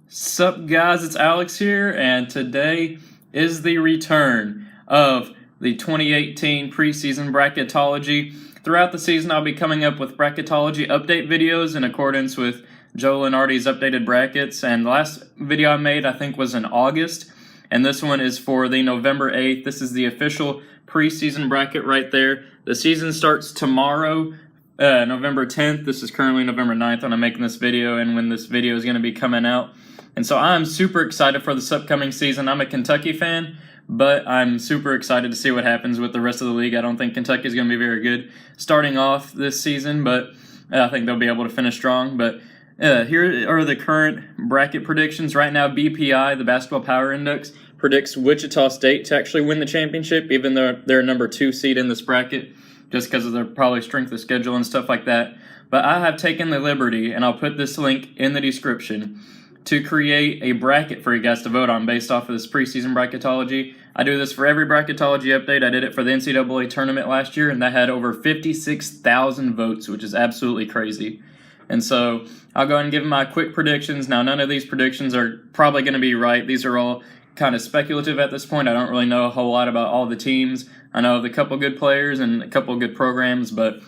Sup guys, it's Alex here, and today is the return of the 2018 preseason bracketology. Throughout the season, I'll be coming up with bracketology update videos in accordance with Joe Lunardi's updated brackets, and the last video I made I think was in August, and this one is for the November 8th. This is the official preseason bracket right there. The season starts tomorrow, November 10th. This is currently November 9th when I'm making this video and when this video is going to be coming out. And so I'm super excited for this upcoming season. I'm a Kentucky fan, but I'm super excited to see what happens with the rest of the league. I don't think Kentucky is going to be very good starting off this season, but I think they'll be able to finish strong. But here are the current bracket predictions. Right now, BPI, the Basketball Power Index, predicts Wichita State to actually win the championship, even though they're a number 2 seed in this bracket, just because of their probably strength of schedule and stuff like that. But I have taken the liberty, and I'll put this link in the description, to create a bracket for you guys to vote on based off of this preseason bracketology. I do this for every bracketology update. I did it for the NCAA Tournament last year, and that had over 56,000 votes, which is absolutely crazy. And so I'll go ahead and give my quick predictions. Now, none of these predictions are probably going to be right. These are all kind of speculative at this point. I don't really know a whole lot about all the teams. I know of a couple good players and a couple good programs, but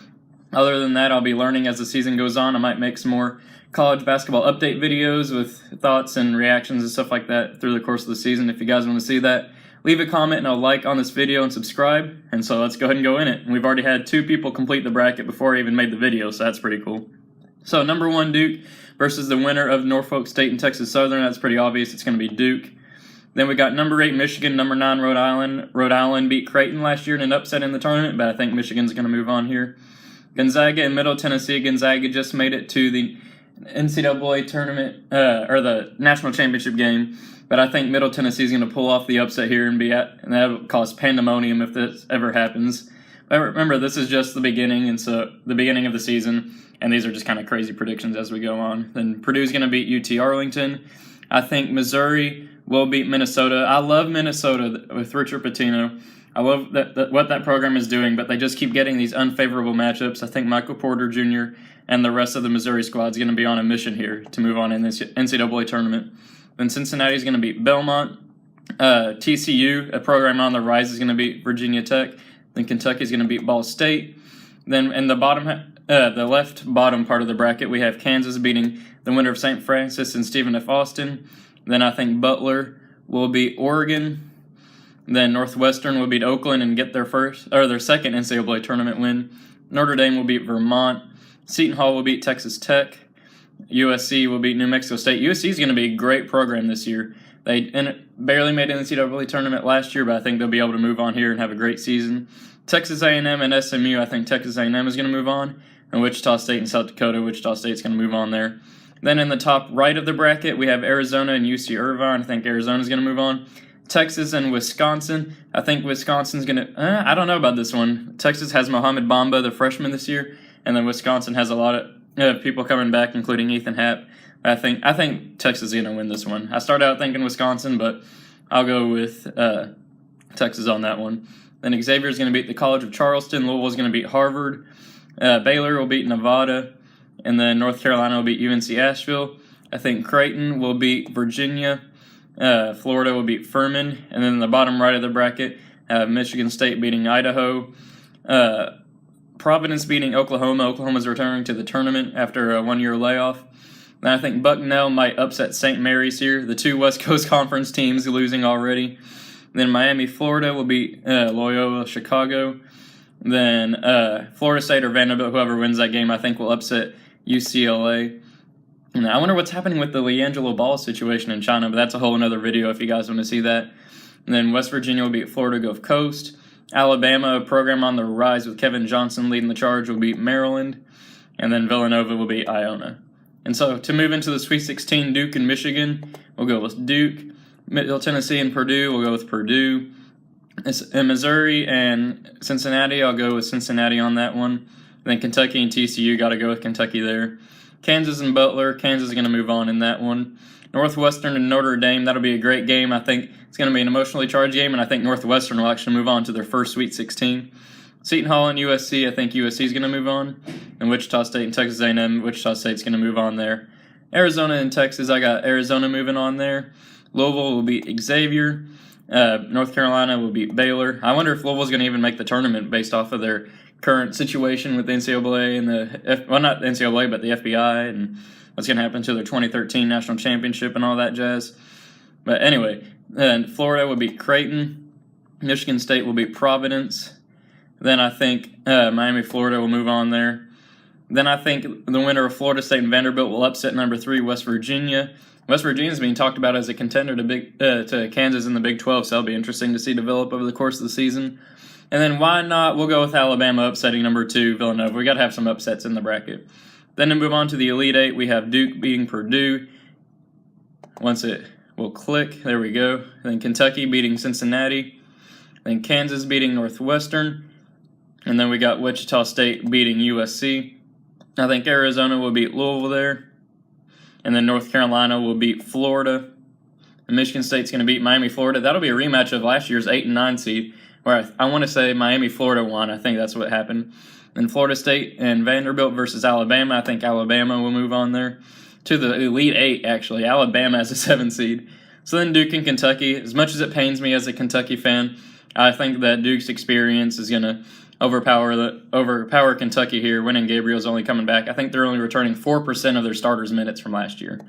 other than that, I'll be learning as the season goes on. I might make some more college basketball update videos with thoughts and reactions and stuff like that through the course of the season. If you guys want to see that, leave a comment and a like on this video and subscribe. And so let's go ahead and go in it. And we've already had 2 people complete the bracket before I even made the video, so that's pretty cool. So number 1, Duke versus the winner of Norfolk State and Texas Southern. That's pretty obvious. It's going to be Duke. Then we got number 8, Michigan, number 9, Rhode Island. Rhode Island beat Creighton last year in an upset in the tournament, but I think Michigan's going to move on here. Gonzaga and Middle Tennessee. Gonzaga just made it to the NCAA Tournament, or the National Championship game, but I think Middle Tennessee is going to pull off the upset here and that'll cause pandemonium if this ever happens. But remember, this is just the beginning, and so the beginning of the season, and these are just kind of crazy predictions as we go on. Then Purdue's going to beat UT Arlington. I think Missouri will beat Minnesota. I love Minnesota with Richard Pitino. I love what that program is doing, but they just keep getting these unfavorable matchups. I think Michael Porter Jr. and the rest of the Missouri squad is going to be on a mission here to move on in this NCAA tournament. Then Cincinnati is going to beat Belmont. TCU, a program on the rise, is going to beat Virginia Tech. Then Kentucky is going to beat Ball State. Then in the the left bottom part of the bracket, we have Kansas beating the winner of St. Francis and Stephen F. Austin. Then I think Butler will beat Oregon. Then Northwestern will beat Oakland and get their second NCAA tournament win. Notre Dame will beat Vermont. Seton Hall will beat Texas Tech. USC will beat New Mexico State. USC is going to be a great program this year. They barely made an NCAA tournament last year, but I think they'll be able to move on here and have a great season. Texas A&M and SMU, I think Texas A&M is going to move on. And Wichita State and South Dakota, Wichita State's going to move on there. Then in the top right of the bracket, we have Arizona and UC Irvine. I think Arizona's going to move on. Texas and Wisconsin. I think Wisconsin's going to... I don't know about this one. Texas has Mohamed Bamba, the freshman this year, and then Wisconsin has a lot of people coming back, including Ethan Happ. I think Texas is going to win this one. I started out thinking Wisconsin, but I'll go with Texas on that one. Then Xavier is going to beat the College of Charleston. Louisville is going to beat Harvard. Baylor will beat Nevada. And then North Carolina will beat UNC Asheville. I think Creighton will beat Virginia. Florida will beat Furman. And then in the bottom right of the bracket, Michigan State beating Idaho. Providence beating Oklahoma. Oklahoma's returning to the tournament after a 1-year layoff. Then I think Bucknell might upset St. Mary's here. The 2 West Coast Conference teams losing already. Then Miami, Florida will beat Loyola Chicago. Then Florida State or Vanderbilt, whoever wins that game, I think will upset UCLA. And I wonder what's happening with the LiAngelo Ball situation in China, but that's a whole other video if you guys want to see that. And then West Virginia will beat Florida Gulf Coast. Alabama, a program on the rise with Kevin Johnson leading the charge, will beat Maryland. And then Villanova will beat Iona. And so to move into the Sweet 16, Duke and Michigan, we'll go with Duke. Middle Tennessee and Purdue, we'll go with Purdue. In Missouri and Cincinnati, I'll go with Cincinnati on that one. Then Kentucky and TCU, got to go with Kentucky there. Kansas and Butler, Kansas is going to move on in that one. Northwestern and Notre Dame, that'll be a great game. I think it's going to be an emotionally charged game, and I think Northwestern will actually move on to their first Sweet 16. Seton Hall and USC, I think USC is going to move on. And Wichita State and Texas A&M, Wichita State's going to move on there. Arizona and Texas, I got Arizona moving on there. Louisville will beat Xavier. North Carolina will beat Baylor. I wonder if Louisville's going to even make the tournament based off of their current situation with the NCAA and not the NCAA, but the FBI, and what's going to happen to their 2013 national championship and all that jazz. But anyway, then Florida will beat Creighton. Michigan State will beat Providence. Then I think Miami, Florida will move on there. Then I think the winner of Florida State and Vanderbilt will upset number 3, West Virginia. West Virginia is being talked about as a contender to Kansas in the Big 12, so that'll be interesting to see develop over the course of the season. And then why not? We'll go with Alabama upsetting number 2, Villanova. We got to have some upsets in the bracket. Then to move on to the Elite 8, we have Duke beating Purdue. Once it will click, there we go. Then Kentucky beating Cincinnati. Then Kansas beating Northwestern. And then we got Wichita State beating USC. I think Arizona will beat Louisville there. And then North Carolina will beat Florida. And Michigan State's going to beat Miami, Florida. That'll be a rematch of last year's 8 and 9 seed, where I want to say Miami, Florida won. I think that's what happened. Then Florida State and Vanderbilt versus Alabama. I think Alabama will move on there to the Elite 8, actually. Alabama as a 7 seed. So then Duke and Kentucky. As much as it pains me as a Kentucky fan, I think that Duke's experience is going to overpower Kentucky here. Winning Gabriel's only coming back. I think they're only returning 4% of their starters' minutes from last year.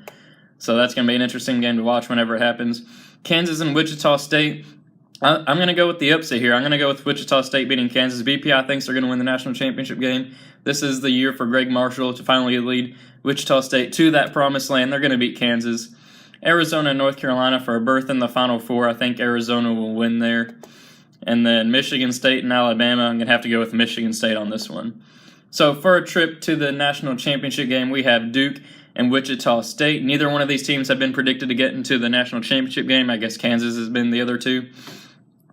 So that's going to be an interesting game to watch whenever it happens. Kansas and Wichita State. I'm going to go with the upset here. I'm going to go with Wichita State beating Kansas. BPI thinks they're going to win the national championship game. This is the year for Greg Marshall to finally lead Wichita State to that promised land. They're going to beat Kansas. Arizona and North Carolina for a berth in the Final Four. I think Arizona will win there. And then Michigan State and Alabama, I'm going to have to go with Michigan State on this one. So for a trip to the national championship game, we have Duke and Wichita State. Neither one of these teams have been predicted to get into the national championship game. I guess Kansas has been the other two.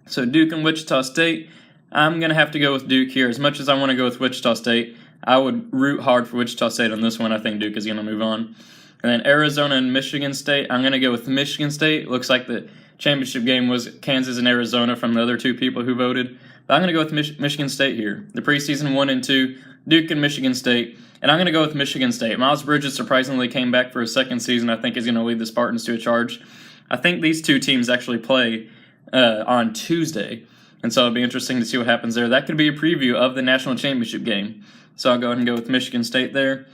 So Duke and Wichita State, I'm going to have to go with Duke here. As much as I want to go with Wichita State, I would root hard for Wichita State on this one. I think Duke is going to move on. And then Arizona and Michigan State, I'm going to go with Michigan State. Looks like the championship game was Kansas and Arizona from the other two people who voted. But I'm going to go with Michigan State here. The preseason 1 and 2, Duke and Michigan State. And I'm going to go with Michigan State. Miles Bridges surprisingly came back for his second season. I think he's going to lead the Spartans to a charge. I think these two teams actually play on Tuesday. And so it'll be interesting to see what happens there. That could be a preview of the national championship game. So I'll go ahead and go with Michigan State there.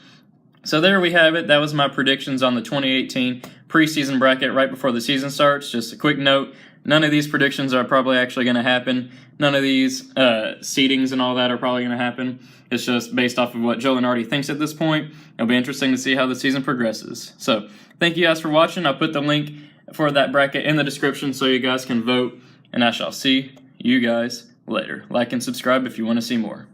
So there we have it. That was my predictions on the 2018 preseason bracket right before the season starts. Just a quick note, none of these predictions are probably actually going to happen. None of these seedings and all that are probably going to happen. It's just based off of what Joe Lunardi thinks at this point. It'll be interesting to see how the season progresses. So thank you guys for watching. I'll put the link for that bracket in the description so you guys can vote. And I shall see you guys later. Like and subscribe if you want to see more.